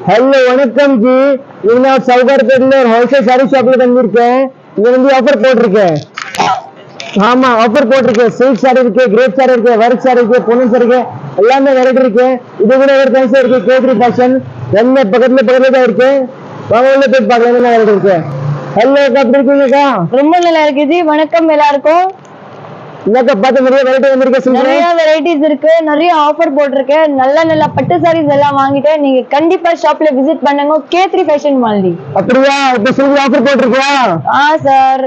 Hello वणक्कम जी इवना சவுகார்பேட்ல ஒரு wholesale sorry ஷாப்ல தங்கியிருக்கேன். இங்க வந்து ஆஃபர் போட்டிருக்கேன். ஆமா ஆஃபர் போட்டிருக்கேன். சில்க் சாரி இருக்கு, கிரேப் சாரி இருக்கு, ஒர்க் சாரி இருக்கு, பொன்னன் சாரி இருக்கு, எல்லாமே வெரைட்டி இருக்கு. இது கூட ஒரு கன்சை இருக்கு, கேத்ரி ஃபேஷன் என்ன பக்கத்துல தான் இருக்கு. வாங்க உள்ள போய் பார்க்கலாம் என்ன வெரைட்டி இருக்கு. ஹலோ எப்படி இருக்கீங்கக்கா? ரொம்ப நல்லா இருக்கு ஜி. வணக்கம் எல்லாருக்கும். என்னக்கா பார்த்து நிறைய வெரைட்டி வந்திருக்கு. நிறைய வெரைட்டிஸ் இருக்கு, நிறைய ஆஃபர் போட்டிருக்கு. நல்ல பட்டு சாரீஸ் எல்லாம் வாங்கிட்டு நீங்க கண்டிப்பா ஷாப்ல விசிட் பண்ணுங்க. Khetri fashion mall. அப்படியா? இப்ப சில்க் ஆஃபர் போட்டிருக்கா? சார்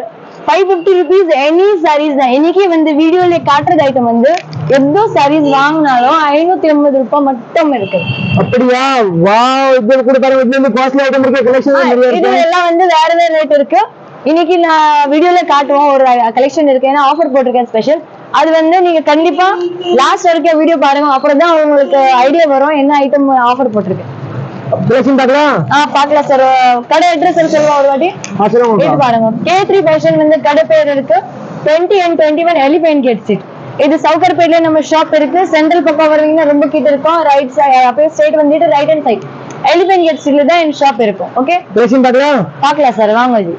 550 rupees எனி சாரீஸ் தான். இன்னைக்கு வந்து வீடியோல காட்டுறது ஐட்டம் வந்து எவ்வளோ சாரீஸ் வாங்கினாலும் 550 ரூபாய் மட்டும் இருக்கு. அப்படியா? வாவ், இது கூட பாருங்க, இது காஸ்ட்லி ஐட்டம் இருக்கு. கலெக்ஷன் இது எல்லாம் வந்து வேற ரேட் இருக்கு. இன்னைக்கு நான் வீடியோல காட்டுவோம் ஒரு கலெக்ஷன் இருக்கு. ஏன்னா ஆஃபர் போட்டிருக்கேன் ஸ்பெஷல். அது வந்து நீங்க கண்டிப்பா லாஸ்ட் வரைக்கும் வீடியோ பாருங்க. அப்புறம் தான் உங்களுக்கு ஐடியா வரும் என்ன ஐட்டம் ஆஃபர் போட்டிருக்கு. பாக்கலாம் சார். கடை அட்ரஸ் சொல்லுவா ஒரு வாட்டி கேட்டு பாருங்க. கேத்ரி ஃபேஷன் வந்து கடை பேர் இருக்கு 20 and 21 எலிபென்ட் கேட் ஸ்ட்ரீட். இது சவுகார்பேட்ல நம்ம ஷாப் இருக்கு. சென்ட்ரல் பக்கம் வருவீங்கன்னா ரொம்ப கிட்ட இருக்கும். ரைட் சைடு அப்படியே ஸ்ட்ரைட் வந்துட்டு right hand side elephant gate ஸ்ட்ரீட்ல தான் என் ஷாப் இருக்கும். ஓகே பாக்கலாம் சார். வாங்க ஜி.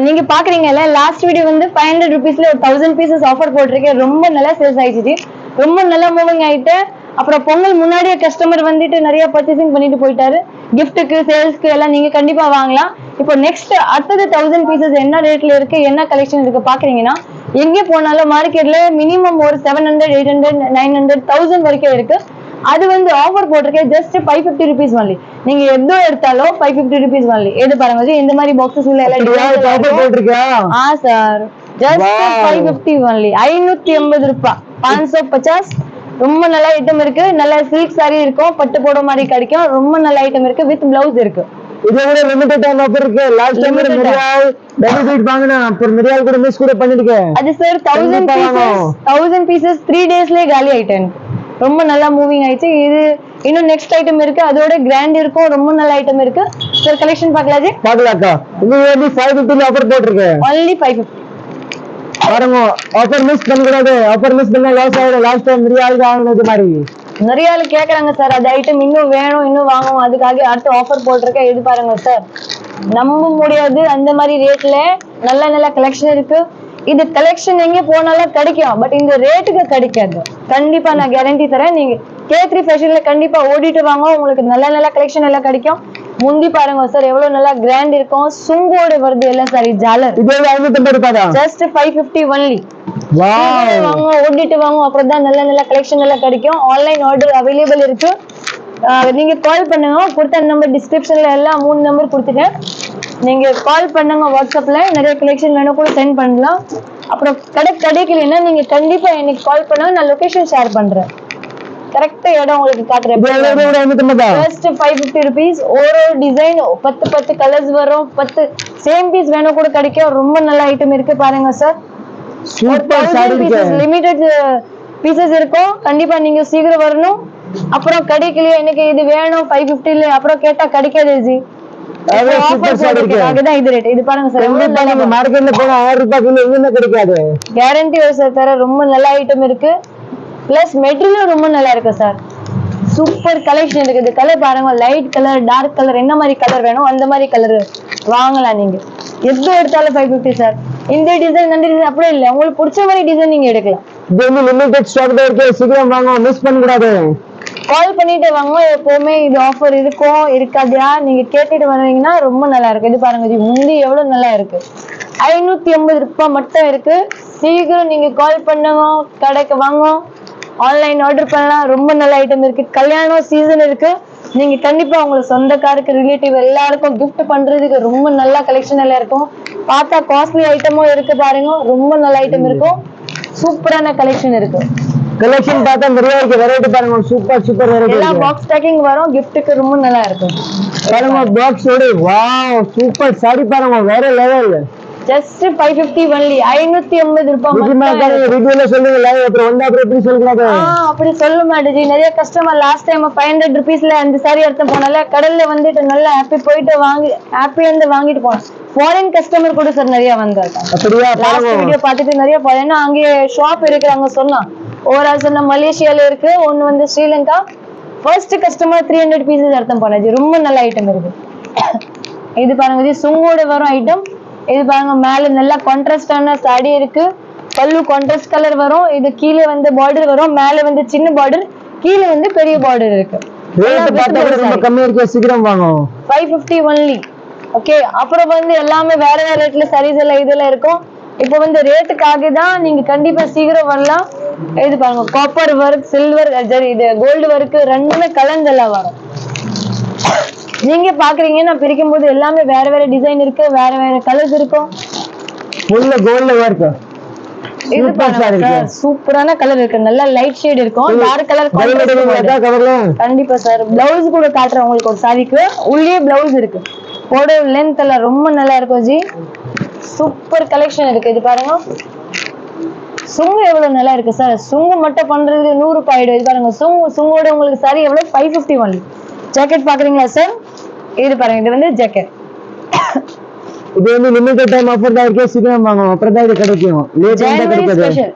நீங்க பாக்குறீங்கல்ல லாஸ்ட் வீடியோ வந்து 500 rupeesல 1000 pieces ஆஃபர் போட்டிருக்கேன். ரொம்ப நல்லா சேல்ஸ் ஆயிடுச்சு. ரொம்ப நல்லா மூவிங் ஆயிட்டு. அப்புறம் பொங்கல் முன்னாடியே கஸ்டமர் வந்துட்டு நிறைய பர்ச்சேசிங் பண்ணிட்டு போயிட்டாரு. கிஃப்ட்டுக்கு சேல்ஸ்க்கு எல்லாம் நீங்க கண்டிப்பா வாங்கலாம். இப்போ நெக்ஸ்ட் அடுத்தது 1000 pieces என்ன ரேட்ல இருக்கு, என்ன கலெக்ஷன் இருக்கு பாக்குறீங்கன்னா எங்கே போனாலும் மார்க்கெட்ல மினிமம் ஒரு 700, 800, 900, 1000 வரைக்கும் இருக்கு. அது வந்து ஆஃபர் போட்டிருக்கேன் ஜஸ்ட் 550 rupees only. நீங்க எதோ எடுத்தாலும் 550 rupees only. எது பாருங்க இந்த மாதிரி பாக்ஸஸ் உள்ள எல்லாம் ஆஃபர் போட்டிருக்கா? Sir just 550 only. 580 ரூபாய். 550. ரொம்ப நல்ல ஐட்டம் இருக்கு. நல்ல சில்க் சாரி இருக்கும், பட்டு போட மாதிரி கிடைக்கும். ரொம்ப நல்ல ஐட்டம் இருக்கு வித் பிளவுஸ் இருக்கு. இது கூட லிமிட்டட் டைம் ஆஃபர் இருக்கு. லாஸ்ட் டைம் மிரியால் டபுள் பீட் வாங்குனா அப்புறம் மிரியால் கூட மிஸ் கூட பண்ணிருக்கேன். அது சார் 1000 pieces 3 daysலயே காலி ஆயிட்டேன். ரொம்ப நல்லா மூவிங் ஆயிடுச்சு. இது இன்னும் நெக்ஸ்ட் ஐட்டம் இருக்கு, அதோட கிராண்ட் இருக்கும். ரொம்ப நல்ல ஐட்டம் இருக்கு சார். கலெக்ஷன் பார்க்கலாஜி. பார்க்கலாம்க்கா. இது வந்து 550 ஆஃபர் போட்டுருக்கேன். only 550 பாருங்க. ஆஃபர் மிஸ் பண்ண கூடாது. ஆஃபர் மிஸ் பண்ணா லாஸ் ஆயிடும். லாஸ்ட் டைம் மிரியால் வாங்குனது மாதிரி நிறைய ஆளு கேக்குறாங்க சார். அது ஐட்டம் இன்னும் வேணும், இன்னும் வாங்குவோம். அதுக்காக அடுத்த ஆஃபர் போட்டிருக்கேன். இது பாருங்க சார், நம்ப முடியாது அந்த மாதிரி ரேட்ல நல்ல கலெக்ஷன் இருக்கு. இது கலெக்ஷன் எங்க போனாலும் கிடைக்கும், பட் இந்த ரேட்டுக்கு கிடைக்காது. கண்டிப்பா நான் கேரண்டி தரேன். நீங்க கேத்ரி ஃபேஷன்ல கண்டிப்பா ஓடிட்டு வாங்க, உங்களுக்கு நல்ல கலெக்ஷன் எல்லாம் கிடைக்கும். முந்தி பாருங்க சார் எவ்வளவு நல்லா கிராண்ட் இருக்கும். சுங்கோட வருது எல்லாம் சாரி ஜாலர். Just 550 only. வாங்க ஓடிட்டு வாங்க, அப்புறம் தான் நல்ல கலெக்ஷன் எல்லாம் கிடைக்கும். ஆன்லைன் ஆர்டர் அவைலபிள் இருக்கு. நீங்க கால் பண்ணுங்க. கொடுத்த நம்பர் டிஸ்கிரிப்ஷன்ல எல்லாம் 3 நம்பர் கொடுத்துட்டேன். நீங்க கால் பண்ணுங்க. வாட்ஸ்அப்ல நிறைய கலெக்ஷன் வேணும் கூட சென்ட் பண்ணலாம். அப்புறம் கிடைக்கலன்னா நீங்க கண்டிப்பா எனக்கு கால் பண்ணுங்க. நான் லொகேஷன் ஷேர் பண்றேன். கரெக்டா இடம் உங்களுக்கு காட்டுறேன். Just 550 rupees. ஒரு டிசைன் 10 கலர்ஸ் வரும். 10 சேம் பீஸ் வேணும் கூட கிடைக்கும். ரொம்ப நல்ல ஐட்டம் இருக்கு பாருங்க சார். லிமிடெட் பீசஸ் இருக்கும். கண்டிப்பா நீங்க சீக்கிரம் வரணும். அப்புறம் கிடைக்கலையே எனக்கு இது வேணும் 550ல அப்புறம் கேட்டா கிடைக்காது ஜி. இது பாருங்க சார், மார்க்கெட்ல போனா 1000 ரூபாய்க்கு எங்கேயுமே கிடைக்காது. கேரண்டி சார் தர. ரொம்ப நல்ல ஐட்டம் இருக்கு. பிளஸ் மெட்டீரியல் ரொம்ப நல்லா இருக்கு சார். சூப்பர் கலெக்ஷன் இருக்கு. இந்த கலர் பாருங்க, லைட் கலர், டார்க் கலர், என்ன மாதிரி கலர் வேணும் அந்த மாதிரி கலர் வாங்கலாம். நீங்க எது எடுத்தாலும் 550 சார். இந்த டிசைன் அந்த டிசைன் அப்படியே இல்லை, உங்களுக்கு பிடிச்ச மாதிரி டிசைன் நீங்க எடுக்கலாம். இது வந்து லிமிடெட் ஸ்டாக் தான் இருக்கு. சீக்கிரம் வாங்க, மிஸ் பண்ண கூடாது. கால் பண்ணிட்டு வாங்க. எப்பவுமே இது ஆஃபர் இருக்கும் இருக்காதியா நீங்க கேட்டுட்டு வருவீங்கன்னா ரொம்ப நல்லா இருக்கு. இது பாருங்க ஜி, முந்தி எவ்வளவு நல்லா இருக்கு. 580 ரூபாய் மட்டும் இருக்கு. சீக்கிரம் நீங்க கால் பண்ணுங்க, கடைக்கு வாங்க, ஆன்லைன் ஆர்டர் பண்ணலாம். ரொம்ப நல்ல ஐட்டம் இருக்கு. கல்யாணம் சீசன் இருக்கு. நீங்க கண்டிப்பா உங்களுக்கு சொந்தக்காருக்கு, ரிலேட்டிவ் எல்லாருக்கும் கிஃப்ட் பண்றதுக்கு ரொம்ப நல்ல கலெக்ஷன் எல்லாம் இருக்கும். பார்த்தா காஸ்ட்லி ஐட்டமும் இருக்கு பாருங்க. ரொம்ப நல்ல ஐட்டம் இருக்கும். சூப்பரான கலெக்ஷன் இருக்கு. கலெக்ஷன் பார்த்தா நிறைய இருக்கு. வெரைட்டி பாருங்க, சூப்பர் வெரைட்டி. எல்லா பாக்ஸ் பேக்கிங் வரும். கிஃப்ட்டுக்கு ரொம்ப நல்லா இருக்கும் பாருங்க. பாக்ஸ் ஓடி வாவ், சூப்பர் சாரி பாருங்க, வேற லெவல். Just 550 only. 580 ரூபாய் வீடியோல சொல்லுங்க. அப்புறம் வந்தா அப்புறம் எப்படி சொல்றாங்க? அப்படி சொல்ல மாட்டேஜி. நிறைய கஸ்டமர் லாஸ்ட் டைம் 500 rupeesல அந்த சாரி எடுத்து போனால கடல்ல வந்துட்டு நல்லா ஹாப்பி போயிட்டு வாங்கிட்டு போனோம். ஃபாரின் கஸ்டமர் கூட சார் நிறைய வந்தாங்க. அப்படியே லாஸ்ட் வீடியோ பார்த்துட்டு நிறைய ஃபாரின் அங்கே ஷாப் இருக்கு. அங்க சொன்னா ஓவரால் சொன்ன மலேசியால இருக்கு, ஒன்னு வந்து ஸ்ரீலங்கா, ஃபர்ஸ்ட் கஸ்டமர் 300 பீசஸ் அர்த்தம் பண்ணாச்சு. ரொம்ப நல்ல ஐட்டம் இருக்கு. இது பாருங்க ஜி, சுங்கோட வரும் ஐட்டம். இது பாருங்க மேல நல்லா கான்ட்ராஸ்டான சாடி இருக்கு. பல்லு கான்ட்ராஸ்ட் கலர் வரும். இது கீழே வந்து பார்டர் வரும். மேல வந்து சின்ன பார்டர், கீழே வந்து பெரிய பார்டர் இருக்கு. ரேட் பார்த்தா கூட ரொம்ப கம்மியா இருக்கு, சீக்கிரம் வாங்க. 550 ஒன்லி. ஓகே, அப்புறம் வந்து எல்லாமே வேற வேற ரேட்ல சாரீஸ் எல்லாம் இதெல்லாம் இருக்கும். இப்போ வந்து ரேட்டுக்காக தான் நீங்க கண்டிப்பா சீக்கிரம் வரலாம். இது பாருங்க காப்பர் ஒர்க், சில்வர், இது கோல்டு ஒர்க் ரெண்டுமே கலந்தெல்லாம் வரும். நீங்க பாக்குறீங்க நான் பிரிக்கும் போது எல்லாமே வேற வேற டிசைன் இருக்கு, வேற வேற கலர்ஸ் இருக்கும். ஃபுல்ல கோல்ட்ல ஒர்க். இது பாருங்க சூப்பரான கலர் இருக்கு. நல்ல லைட் ஷேட் இருக்கும். டார்க் கலர் கண்டிப்பா சார். பிளவுஸ் கூட காட்டுறேன் உங்களுக்கு. ஒரு சாரிக்கு உள்ளே பிளவுஸ் இருக்கு. போட லென்த் எல்லாம் ரொம்ப நல்லா இருக்கும் ஜி. சூப்பர் கலெக்ஷன் இருக்கு. இது பாருங்க சுங்கு எவ்வளவு நல்லா இருக்கு சார். சுங்கு மட்டும் பண்றதுக்கு 100 ரூபாய் ஆயிடும். இது பாருங்க சுங்கோட உங்களுக்கு சாரி எவ்வளவு 550 ஒன்லி. ஜாக்கெட் பாக்குறீங்களா சார்? இது பாருங்க, இது வந்து ஜாக்கெட். இது வந்து லிமிட்டட் டைம் ஆஃபர் தான் இருக்கு, சீக்கிரம் வாங்க, அப்புறம் தான் இது கிடைக்கும். ஜனவரி ஸ்பெஷல்.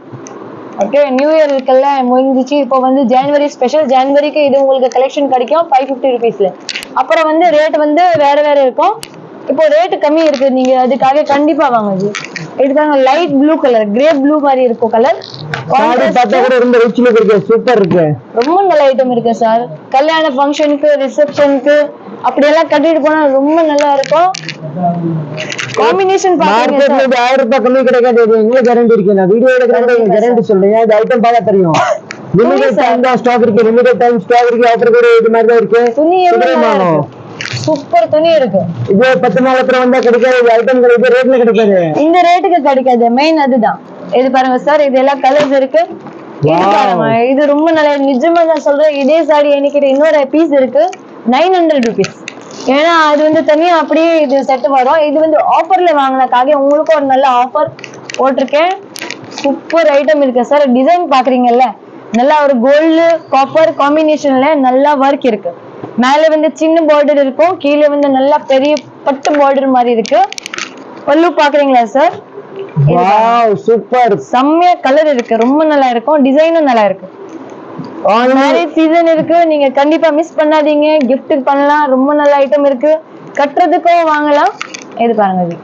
ஓகே, நியூ இயர் இருக்குல்ல முடிஞ்சிச்சு. இப்போ வந்து ஜனவரி ஸ்பெஷல். ஜனவரிக்கு இது உங்களுக்கு கலெக்ஷன் கிடைக்கும் 550 ருபீஸ்ல. அப்புறம் வந்து ரேட் வந்து வேற வேற இருக்கும். இப்போ ரேட் கம்மி இருக்கு, நீங்க அதுக்காக கண்டிப்பா வாங்க ஜி. இதுக்காக light blue colour, grey blue மாதிரி இருக்கும் கலர். சாரி பார்த்தா கூட ரொம்ப ரிச் லுக் இருக்கு, சூப்பர் இருக்கு. ரொம்ப நல்ல ஐட்டம் இருக்கு சார். கல்யாண ஃபங்க்ஷனுக்கு, ரிசப்ஷனுக்கு அப்படி எல்லாம் கட்டிட்டு போனா ரொம்ப நல்லா இருக்கும். காம்பினேஷன் பாருங்க சார். மார்க்கெட்ல 1000 ரூபாய் கம்மி கிடைக்காது. இது எங்க கேரண்டி இருக்கு? நான் வீடியோ எடுக்கறேன், கேரண்டி சொல்றேன். இந்த ஐட்டம் பார்த்தா தெரியும். லிமிட்டட் டைம் தான் ஸ்டாக் இருக்கு, லிமிட்டட் டைம் ஸ்டாக் இருக்கு. ஆஃபர் கூட இது மாதிரி தான் இருக்கு. துணி எவ்வளவு சூப்பர் துணி இருக்கு. இது 10 நாள் அப்புறம் வந்தா கிடைக்காது. ஐட்டம் கிடைக்காது, ரேட்ல கிடைக்காது. இந்த ரேட்டுக்கு கிடைக்காது, மெயின் அதுதான். இது பாருங்க சார், இது எல்லாம் கலர்ஸ் இருக்கு. இது பாருங்க, இது ரொம்ப நல்ல. நிஜமா நான் சொல்றேன், இதே சாரி என்கிட்ட இன்னொரு பீஸ் இருக்கு 900 ருபீஸ். ஏன்னா அது வந்து தனியா அப்படியே இது செட் வரும். இது வந்து ஆஃபர்ல வாங்கினக்காக உங்களுக்கு ஒரு நல்ல ஆஃபர் போட்டிருக்கேன். சூப்பர் ஐட்டம் இருக்கு சார். டிசைன் பாக்குறீங்கல்ல, நல்லா ஒரு கோல்டு காப்பர் காம்பினேஷன்ல நல்லா ஒர்க் இருக்கு. மேல வந்து சின்ன பார்டர் இருக்கும், கீழே வந்து நல்லா பெரிய பட்டு பார்டர் மாதிரி இருக்கு. பல்லு பாக்குறீங்களா சார்? Wow, super. செம்மையா கலர் இருக்கு, ரொம்ப நல்லா இருக்கும். டிசைனும் நல்லா இருக்கு. மேரேஜ் சீசன் இருக்கு, நீங்க கண்டிப்பா மிஸ் பண்ணாதீங்க. gift பண்ணலாம். ரொம்ப நல்ல ஐட்டம் இருக்கு, கட்டுறதுக்கும் வாங்கலாம். இது பாருங்க, இது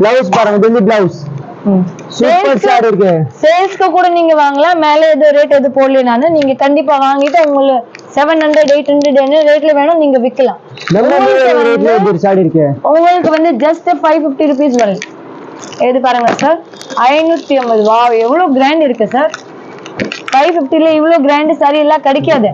பிளவுஸ் பாருங்க, இது பிளவுஸ் சூப்பர் சாரி இருக்கு. சேல்ஸ்க்கு கூட நீங்க வாங்கலாம். மேல எது ரேட் எது போடல, நானு நீங்க கண்டிப்பா வாங்கிட்டு உங்களுக்கு 700 800 என்ன ரேட்ல வேணும் நீங்க விக்கலாம். உங்களுக்கு வந்து ஜஸ்ட் 550 ருபீஸ் வரும். இது பாருங்க சார், 550. வா, எவ்வளவு கிராண்ட் இருக்கு சார். 550ல இவ்வளவு கிராண்ட் சாரி எல்லாம் கிடைக்காது.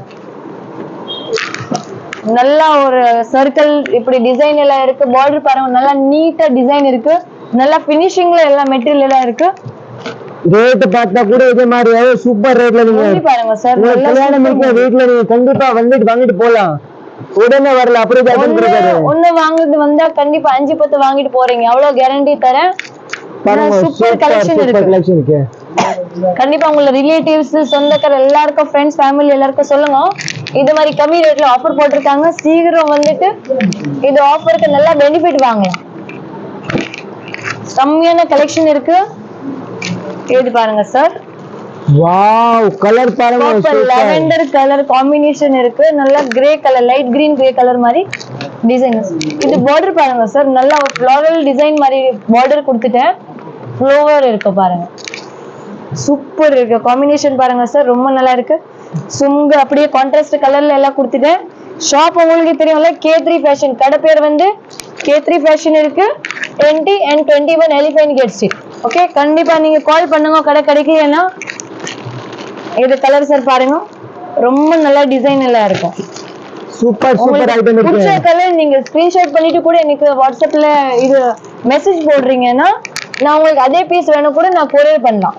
நல்லா ஒரு சர்க்கிள் இப்படி டிசைன் எல்லாம் இருக்கு. பார்டர் பாருங்க, நல்லா நீட்டா டிசைன் இருக்கு. நல்லா பினிஷிங்ல எல்லாம் மெட்டீரியல் எல்லாம் இருக்கு. ரேட் பார்த்தா கூட இதே மாதிரி சூப்பர் ரேட்ல நீங்க பாருங்க சார். கல்யாணம் வீட்ல நீங்க கண்டிப்பா வாங்கிட்டு போலாம். உடனே வரல, அப்படியே ஐட்டம் கிடைக்காது. ஒண்ணு வாங்கிட்டு வந்தா கண்டிப்பா 5 10 வாங்கிட்டு போறீங்க, அவ்வளவு கேரண்டி தரேன். சூப்பர் கலெக்ஷன் இருக்கு. கண்டிப்பா உங்களோட ரிலேட்டிவ்ஸ், சொந்தக்கார எல்லாருக்கும், ஃப்ரெண்ட்ஸ், ஃபேமிலி எல்லாருக்கும் சொல்லுங்க. இது மாதிரி கம்மி ரேட்ல ஆஃபர் போட்டிருக்காங்க. சீக்கிரம் வந்துட்டு இது ஆஃபருக்கு நல்லா பெனிஃபிட் வாங்கலாம். செம்மையான கலெக்ஷன் இருக்கு. இது பாருங்க சார். வாவ், கலர் பாருங்க, லாவெண்டர் கலர் காம்பினேஷன் இருக்கு. நல்ல grey colour, light green grey colour மாதிரி டிசைன். இது பார்டர் பாருங்க சார், நல்ல ஃப்ளோரல் டிசைன் மாதிரி பார்டர் கொடுத்துட்டேன். ஃப்ளோவர் இருக்கு பாருங்க, சூப்பர் இருக்கு. காம்பினேஷன் பாருங்க சார், ரொம்ப நல்லா இருக்கு. சுங்கு அப்படியே கான்ட்ராஸ்ட் கலர்ல எல்லாம் கொடுத்துட்டேன். ஷாப் உங்களுக்கு தெரியும்ல, K3 ஃபேஷன். கடை பேர் வந்து K3 ஃபேஷன் இருக்கு. 20 and 21 elephant gate street. Okay, கண்டிப்பா நீங்க கால் பண்ணுங்க. கடை கிடைக்கலன்னா இது கலர் சார் பாருங்க, ரொம்ப நல்ல டிசைன் எல்லாம் இருக்கும். சூப்பர் சூப்பர் ஐட்டம் இருக்கு. பிடிச்ச கலர் நீங்க ஸ்கிரீன்ஷாட் பண்ணிட்டு கூட எனக்கு வாட்ஸ்அப்ல இது மெசேஜ் போடுறீங்கன்னா நான் உங்களுக்கு அதே பீஸ் வேணும் கூட நான் கொரியர் பண்ணலாம்.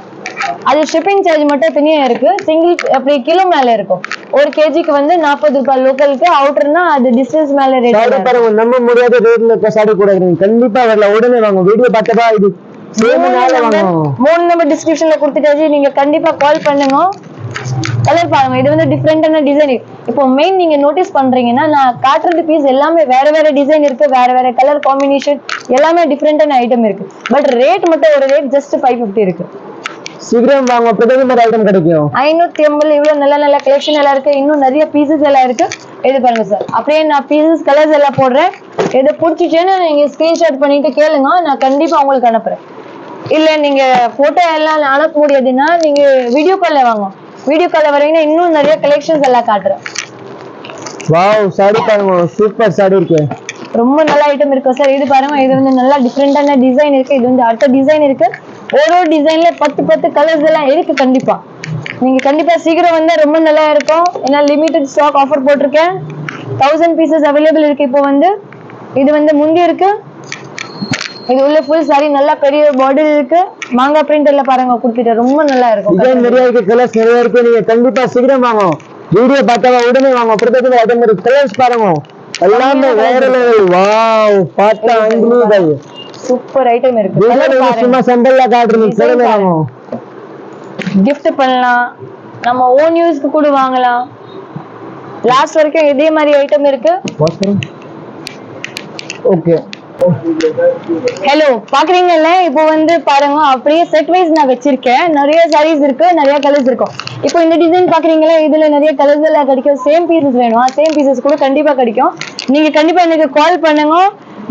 அது ஷிப்பிங் சார்ஜ் மட்டும் தனியா இருக்கு. சிங்கிள் அப்படி கிலோ மேல இருக்கும். 1 kgக்கு வந்து 40 ரூபாய் லோக்கலுக்கு, அவுட்டர்னா அது டிஸ்டன்ஸ் மேல ரேட். சாரி பாருங்க, நம்ப முடியாத ரேட்ல இருக்க சாரி கூட கண்டிப்பா வரல. உடனே வாங்க, வீடியோ பார்த்தா இது 3 நம்பர் டிஸ்கிரிப்ஷன்ல கொடுத்துட்டாச்சு. நீங்க கண்டிப்பா கால் பண்ணுங்க. கலர் பாருங்க, இது வந்து டிஃபரெண்டான டிசைன். இப்போ மெயின் நீங்க நோட்டீஸ் பண்றீங்கன்னா நான் காட்டுறது பீஸ் எல்லாமே வேற வேற டிசைன் இருக்கு, வேற வேற கலர் காம்பினேஷன் எல்லாமே டிஃபரெண்டான ஐட்டம் இருக்கு. பட் ரேட் மட்டும் ஒரு ரேட் ஜஸ்ட் 550 இருக்கு. சீக்கிரம் வாங்க, அப்பதான் இந்த மாதிரி ஐட்டம் கிடைக்கும். 550 இவ்வளவு நல்ல நல்ல கலெக்ஷன் எல்லாம் இருக்கு. இன்னும் நிறைய பீசஸ் எல்லாம் இருக்கு. இது பாருங்க சார். அப்படியே நான் பீசஸ் கலர்ஸ் எல்லாம் போடுறேன். எது பிடிச்சிச்சுன்னு நீங்க ஸ்கிரீன்ஷாட் பண்ணிட்டு கேளுங்க, நான் கண்டிப்பா உங்களுக்கு அனுப்புறேன். இல்ல நீங்க போட்டோ எல்லாம் அனுப்ப முடியாதுன்னா நீங்க வீடியோ கால்ல வாங்க. வீடியோ கால்ல வரீங்கன்னா இன்னும் நிறைய கலெக்ஷன்ஸ் எல்லாம் காட்டுறேன். வாவ், சாரி பாருங்க, சூப்பர் சாரி இருக்கு. ரொம்ப நல்ல ஐட்டம் இருக்கு சார். இது பாருங்க, இது வந்து நல்லா டிஃப்ரெண்டான டிசைன் இருக்கு. இது வந்து அடுத்த டிசைன் இருக்கு. ஒரு டிசைன்ல 10 கலர்ஸ் எல்லாம் இருக்கு. கண்டிப்பா நீங்க கண்டிப்பா சீக்கிரம் வந்தா ரொம்ப நல்லா இருக்கும். ஏன்னா லிமிடெட் ஸ்டாக் ஆஃபர் போட்டிருக்கேன். 1000 பீசஸ் அவைலபிள் இருக்கு. இப்போ வந்து இது வந்து முந்தி இருக்கு. இது உள்ள ஃபுல் சாரி நல்லா பெரிய பார்டர் இருக்கு. மாங்காய் பிரிண்டர்ல பாருங்க கொடுத்துட்டு ரொம்ப நல்லா இருக்கும். டிசைன் நிறைய இருக்கு, கலர்ஸ் நிறைய இருக்கு. நீங்க கண்டிப்பா சீக்கிரம் வாங்க. வீடியோ பார்த்தாவா உடனே வாங்க. அப்புறத்துல அதே மாதிரி கலர்ஸ் பாருங்க, எல்லாமே வேற லெவல். வாவ், பார்த்தா அன்பிலீவபிள். சூப்பர் ஐட்டம் இருக்கு. சும்மா செம்பல்ல காட்டுறீங்க, கலர் வாங்க. gift பண்ணலாம், நம்ம ஓன் யூஸ்க்கு கூட வாங்கலாம். லாஸ்ட் வரைக்கும் இதே மாதிரி ஐட்டம் இருக்கு. ஓகே, ஹலோ பாக்குறீங்கல்ல, இப்போ வந்து பாருங்க அப்படியே செட் வைஸ் நான் வச்சிருக்கேன். நிறைய சாரீஸ் இருக்கு, நிறைய கலர்ஸ் இருக்கும். இப்போ இந்த டிசைன் பாக்குறீங்களா, இதுல நிறைய கலர்ஸ் எல்லாம் கிடைக்கும். சேம் பீசஸ் வேணும், சேம் பீசஸ் கூட கண்டிப்பா கிடைக்கும். நீங்க கண்டிப்பா எனக்கு கால் பண்ணுங்க.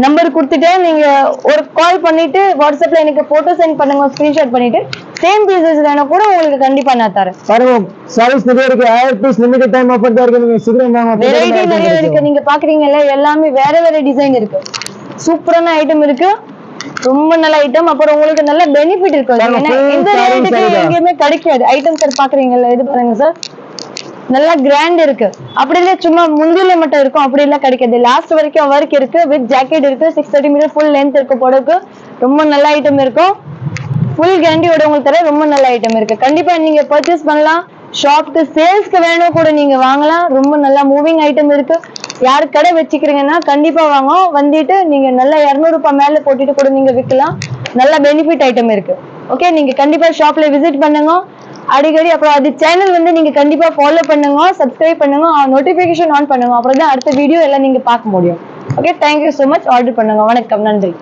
நம்பர் கொடுத்துட்டேன். நீங்க ஒரு கால் பண்ணிட்டு வாட்ஸ்அப்ல எனக்கு போட்டோ சென்ட் பண்ணுங்க, ஸ்கிரீன்ஷாட் பண்ணிட்டு. சேம் பீசஸ் வேணும் கூட உங்களுக்கு கண்டிப்பா நான் தரேன். பாருங்க, சாரீஸ் நிறைய இருக்கு. 1000 பீஸ் லிமிடெட் டைம் ஆஃபர் தான் இருக்கு. நீங்க சீக்கிரம் வாங்க. வெரைட்டி நிறைய இருக்கு. நீங்க பாக்குறீங்கல்ல, எல்லாமே வேற வேற டிசைன் இருக்கு. சூப்பரான ஐட்டம் இருக்கு. ரொம்ப நல்ல ஐட்டம். அப்புறம் உங்களுக்கு நல்ல பெனிஃபிட் இருக்கு. ஏன்னா இந்த ரேட்டுக்கு எங்கேயுமே கிடைக்காது. ஐட்டம் சார் பாக்குறீங்கல்ல, இது பாருங்க சார், நல்லா கிராண்ட் இருக்கு. அப்படி இல்ல சும்மா முந்தில மட்டும் இருக்கும், அப்படி எல்லாம் கிடைக்காது. லாஸ்ட் வரைக்கும் ஒர்க் இருக்கு, வித் ஜாக்கெட் இருக்கு. 630 மீட்டர் ஃபுல் லென்த் இருக்கு போடுக்கு. ரொம்ப நல்ல ஐட்டம் இருக்கும். ஃபுல் கேரண்டியோட உங்களுக்கு தர ரொம்ப நல்ல ஐட்டம் இருக்கு. கண்டிப்பா நீங்க பர்ச்சேஸ் பண்ணலாம். ஷாப்க்கு சேல்ஸ்க்கு வேணும் கூட நீங்க வாங்கலாம். ரொம்ப நல்ல மூவிங் ஐட்டம் இருக்கு. யாரு கடை வச்சுக்கிறீங்கன்னா கண்டிப்பா வாங்க. வந்துட்டு நீங்க நல்லா 200 ரூபாய் மேல போட்டுட்டு கூட நீங்க விற்கலாம். நல்ல பெனிஃபிட் ஐட்டம் இருக்கு. ஓகே, நீங்க கண்டிப்பா ஷாப்ல விசிட் பண்ணுங்க அடிக்கடி. அப்புறம் அது சேனல் வந்து நீங்க கண்டிப்பா ஃபாலோ பண்ணுங்க, சப்ஸ்கிரைப் பண்ணுங்க, நோட்டிபிகேஷன் ஆன் பண்ணுங்க. அப்புறம் தான் அடுத்த வீடியோ எல்லாம் நீங்க பார்க்க முடியும். Okay, thank you so much. Order பண்ணுங்க. வணக்கம், நன்றி.